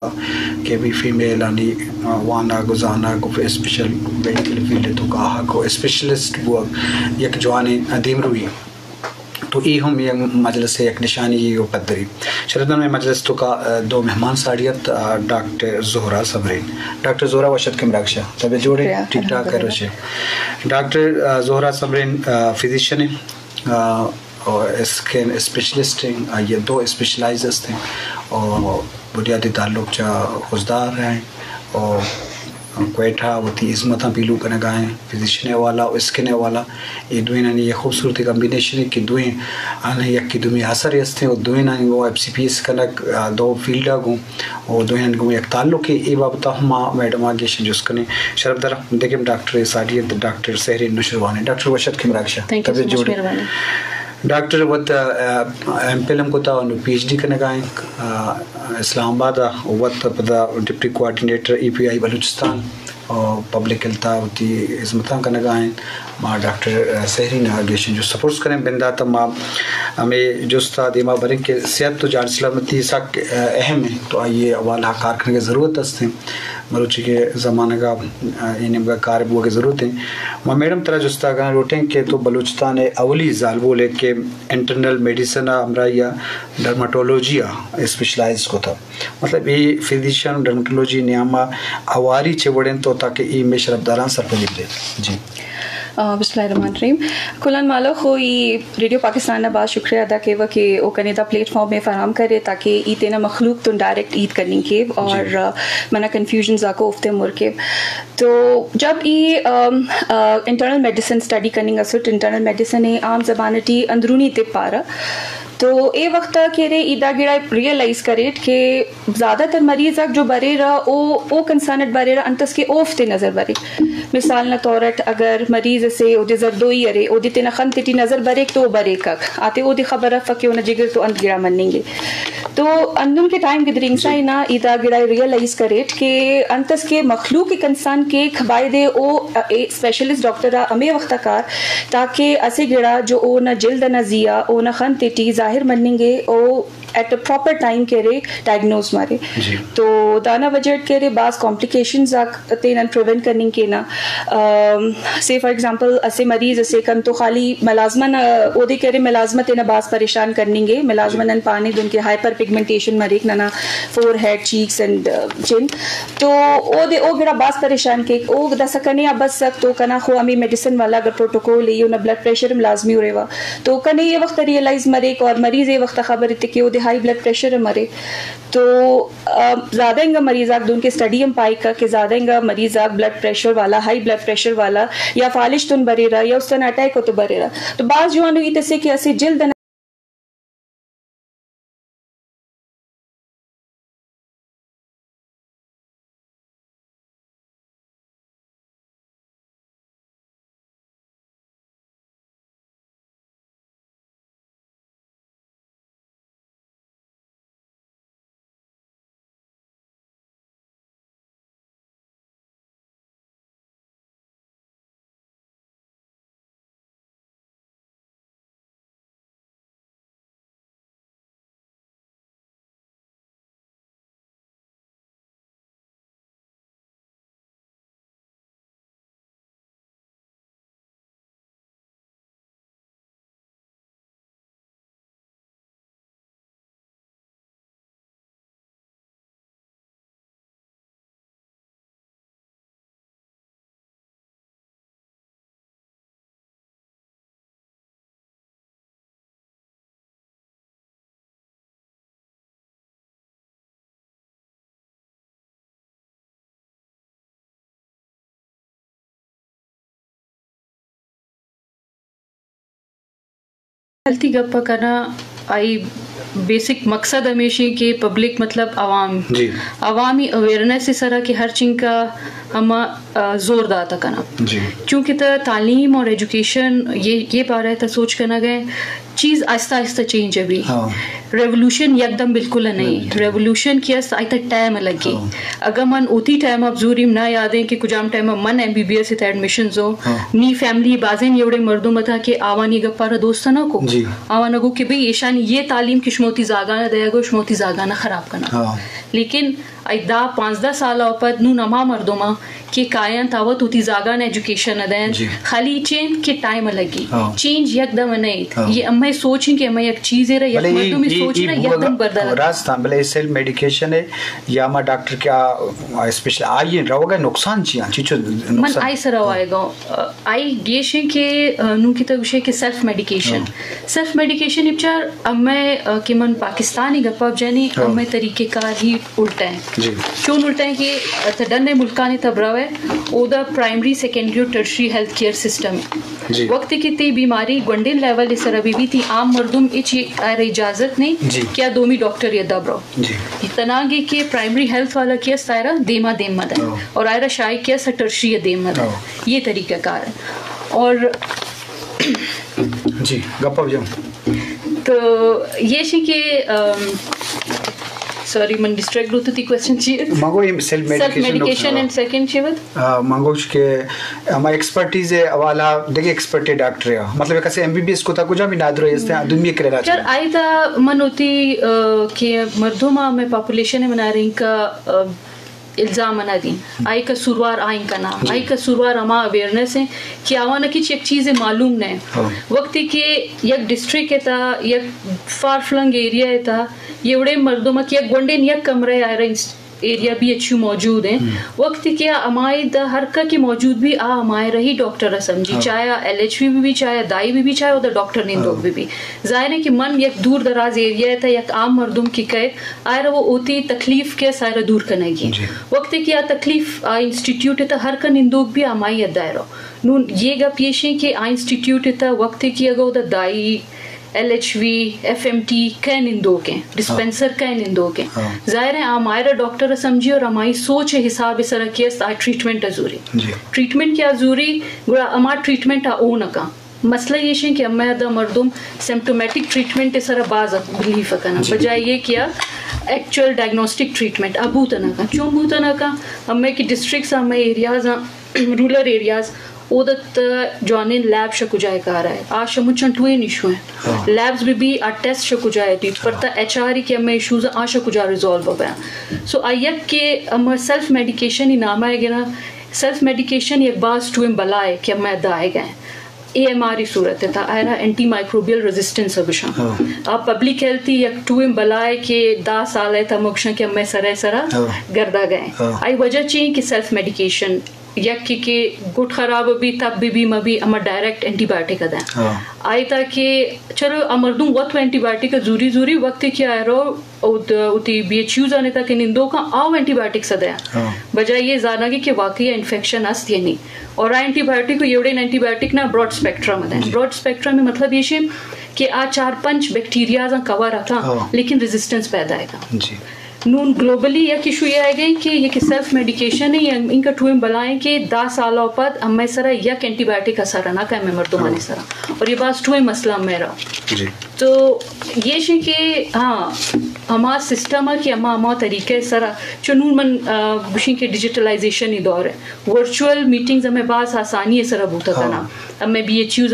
के भी फीमेल आनी वाना गुजाना को स्पेशल मेडिकल फील्ड तो कहा को स्पेशलिस्ट वो एक जवानी अदीम रुई तो ये हम ये मजलिस से एक निशानी ये पदरी शरदन में मजलिस तो का दो मेहमान साड़ियत डॉक्टर जोहरा सबरीन डॉक्टर जोहरा वशत के मराक्षा तब जोड़े ठीक ठाक करो छे डॉक्टर जोहरा सबरीन फिजिशियन है और स्किन स्पेशलिस्ट हैं ये दो स्पेशलाइजर्स थे और बुनियादी ताल्लुक जा खुजदार हैं और क्वेटा वती इज़्मत पीलू कन गाएँ फिजिशियन वाला और स्किन वाला ये दुई ना ये खूबसूरती कम्बिनेशन है कि दुई आने एक की दुई असर यस्ते और दुई ना वो FCPS कनक दो फील्ड आगू और दुई ना को एक ताल्लुक है ये बाबत हम मैडम आगे जिस कने शरफ दर देखिए डॉक्टर साड़ी डॉक्टर सहरी नुशरवानी डॉक्टर वशत के मराक्षा तब जोड़े डॉक्टर वत MPLM को था PhD करने का इस्लामाबाद वत पता डिप्टी कोऑर्डिनेटर EPI बलूचिस्तान और पब्लिक हेल्थ होती इज़्मत करने का माँ डॉक्टर सहरी नागेशन जो सपोर्ट्स करें बिंदा तो माँ हमें जो दिमा भरें कि सेहत तो जान सलामती सा अहम है तो आइए वाला कार करने की ज़रूरत है मरुचि के ज़माने का इनका कार वो की ज़रूरत है माँ मैडम तरह जुस्ता का रोटें के तो बलूचिस्तान अवली जाल बोले कि इंटरनल मेडिसिन हमरा या डर्माटोलॉजिया स्पेशलाइज को था मतलब ये फिजिशियन डर्माटोलॉजी नियामा आवारी चेवड़ें तो ताकि ई में शरफदारान सरपंच दे जी बिस्मिल्लाहिर्रहमानिर्रहीम कुलन मालो हो ये रेडियो पाकिस्तान ने बहुत शुक्रिया अदा के कि वो कनेदा प्लेटफॉर्म में फराम करे ताकि ईद ना मखलूक तो डायरेक्ट ईद करनी के और मना कन्फ्यूजन जाको उफ्ते मुर के तो जब ये इंटरनल मेडिसिन स्टडी करनी असुट इंटरनल मेडिसिन है आम जबानटी अंदरूनी तिब पारा तो ये वक्त के रे ईदा गिड़ा रियलाइज करे कि ज़्यादातर मरीज जो बरे रहा ओ कंसानट बरे रहा अंतस के ओफ्ते नज़र बरे मिसाल न तौरत अगर मरीज से ओदे जरदोई अरे ओदे तेना खन तेटी नज़र बरे तो बरे कक आते ओदे खबर फके न जिगर तो अंत गिड़ा मनेंगे तो अंदुन के टाइम गिदरिंग सा ना ईदा गिड़ा रियलाइज करे कि अंतस के मखलूक के इंसान के खबाई दे ओ स्पेशलिस्ट डॉक्टर अमे वक्त कार ताकि असे गिड़ा जो ओ न जिल्द न जिया ओ न खन तेटी जाहिर मनेंगे ओ एट अ प्रॉपर टाइम के रे डायग्नोज मारे तो दाना बजट के रे बास कॉम्प्लिकेशंस तेन प्रिवेंट करने के ना से फॉर एग्जांपल असे मरीज असे कन तो खाली मलाजमन ओदे के रे मलाजमत तेना बास परेशान करनेंगे मलाजमन पानी दुनके हाइपर पिगमेंटेशन मरेक ना फोरहेड चीक्स एंड चिन तो ओदे ओ गिड़ा बास परेशान के ओ दसकने या बस सक तो कना खो अमी मेडिसिन वाला अगर प्रोटोकॉल ये ना ब्लड प्रेशर लाजमी होरेवा तो कने ये वक्त रियलाइज मरेक और मरीज ये वक्त खबर इतने के ओदे हाई ब्लड प्रेशर मरे तो ज़्यादा इंगा मरीज आग उनके स्टडी हम पाई का कि ज़्यादा इंगा मरीज आग ब्लड प्रेशर वाला हाई ब्लड प्रेशर वाला या फालिश तुन बरे रहा या उस तरह अटैक हो तो बरे रहा तो बाज जवानों की तसे कि ऐसे जिल्द गलती गप्पा करना आई बेसिक मकसद हमेशा कि पब्लिक मतलब अवामी अवेयरनेस इस तरह की हर चीज़ का हम जोर दाता करना क्योंकि तालीम और एजुकेशन ये पा रहे थे सोच करना गए चीज़ आहिस्ता आहिस्ता चेंज अभी रेवोल्यूशन एकदम बिल्कुल नहीं रेवोल्यूशन की आइता टाइम लगे अगर मन उती टाइम अब जूरीम ना यादें कि कुजाम टाइम मन MBBS इतना एडमिशन हो नी फैमिली बाजें एवढे मर्दों था कि आवानी गप्पारा दोस्त ना को आवाना को कि भाई ईशान ये तालीम की शुमोती जागा ना दया गो शुमोती जागा ना खराब करना लेकिन आई 10-15 साल पद नू नमा मर्दोमा के कायन तावत उती जागान एजुकेशन अदैन खाली चेंज के टाइम लगी चेंज एकदम नहीं ये अम्मा सोची कि अम्मा एक चीज है या मर्दों में सोच रहा एकदम बदल रास्ता भले सेल मेडिकेशन है या मा डॉक्टर क्या स्पेशल आई रहोगा नुकसान चियो मन आई सराव आएगा आई गेशे के नु की तो विषय के सेल्फ मेडिकेशन उपचार अम्मे कि मन पाकिस्तानी गप्पा जानी अम्मे तरीके का ही उल्टा है क्यों उल्टा है कि तडने मुल्कानी तबरावे ओदा प्राइमरी सेकेंडरी और टर्शरी हेल्थ केयर सिस्टम वक्त की ती बीमारी गुंडिन लेवल इस रबी भी थी आम मर्दुम इच इजाजत नहीं क्या दोमी डॉक्टर ये दबरो तनागी के प्राइमरी हेल्थ वाला किया सायरा देमा देम मदन और आयरा शायद किया सा टर्शरी देम मदन ये तरीका कार है और जी गप्पा जम तो ये शी के सॉरी मन डिस्ट्रैक्ट होती थी क्वेश्चन चाहिए मांगो ये सेल्फ मेडिकेशन एंड सेकंड शिवत मांगो के हमारा एक्सपर्टीज है वाला देखिए एक्सपर्ट है डॉक्टर है मतलब कैसे एमबीबीएस को ता कुछ भी नादरो इससे दुनिया करे राज यार आई था मन होती कि मर्दों में पॉपुलेशन है मना रही का इल्ज़ाम ना दी आई का सुरवार आई का नाम आई का सुरवार हमारा अवेयरनेस है कि आवा न किच एक चीज़ मालूम नहीं वक्त के एक डिस्ट्रिक्ट है था एक फार फ्लंग एरिया है था ये बड़े मर्दों में कि एक गोंडे एक कमरे आ रहे एरिया भी अच्छी मौजूद है वक्त क्या हमारे द हर का की मौजूद भी आ हमारे रही डॉक्टर समझी चाहे LHV भी चाहे दाई भी चाहे उधर डॉक्टर निंदोग भी जाहिर है कि मन एक दूर दराज एरिया था एक आम मर्दुम की कहे आयर वो होती तकलीफ के सारा दूर करेगी वक्त क्या तकलीफ इंस्टीट्यूट था हर का निंदोग भी हमारी दायरो नून ये गप ये कि इंस्टीट्यूट था वक्त की अगर उधर दाई LHV FMT कई निंदो के डिस्पेंसर कई निंदो के जाहिर है हमारा डॉक्टर समझी और हमारी सोच हिसाब इस तरह की ट्रीटमेंट जरूरी ट्रीटमेंट क्या जरूरी हमारा ट्रीटमेंट ओ न का मसला ये है कि हमें द मर्दुम सिम्टोमेटिक ट्रीटमेंट इस तरह बाज बिलीफ करना बजाय ये किया एक्चुअल डायग्नोस्टिक ट्रीटमेंट अबू तना का क्यों बू तना का हमें की डिस्ट्रिक्ट हमें एरियाज रूरल एरियाज ओदत जॉनिन लैब शकुजाय का रहा है आज शमुचन टू इशू है लैब्स भी आ टेस्ट शकुजाय थी पर ता HR के हमें इश्यूज आ शकुजा रिजॉल्व हो गया सो आयक के हम सेल्फ मेडिकेशन ही नाम आएगा ना सेल्फ मेडिकेशन एक बास टू बलाए कि हमें दाए गए AMR सूरत था Ayra anti microbial resistance Abhisha आप पब्लिक हेल्थ एक टू बलाए के 10 साल है था मोक्ष के हमें सरा गर्दा गए आई वजह चाहिए कि सेल्फ मेडिकेशन यक के गुट खराब भी तब भी मभी अमर डायरेक्ट एंटीबायोटिक अदा आई था कि चलो अमरदूं वो तो एंटीबायोटिक जूरी वक्त क्या है रो उती BHU जाने तक निंदो का आओ एंटीबायोटिक सदा बजाय ये जाना कि वाकई इन्फेक्शन अस्त ये नहीं और एंटीबायोटिक एवढे एंटीबायोटिक ना ब्रॉड स्पेक्ट्रम अदा ब्रॉड स्पेक्ट्रम में मतलब ये कि आ 4-5 बैक्टीरिया कवर रखा लेकिन रेजिस्टेंस पैदा आएगा नून ग्लोबली एक इशू ये आएगा कि ये कि सेल्फ मेडिकेशन है इनका टू बलाएं कि 10 साल बाद हमें सरा यक एंटीबायोटिक असर ना का मर्दुमानी सरा और ये बात टू मसला मेरा तो ये है कि हाँ हमारा सिस्टम है कि हमारा तरीके सरा चुनून मन बुशी के डिजिटलाइजेशन ही दौर है वर्चुअल मीटिंग्स हमें बास आसानी है सरा बूता था ना हमें BHU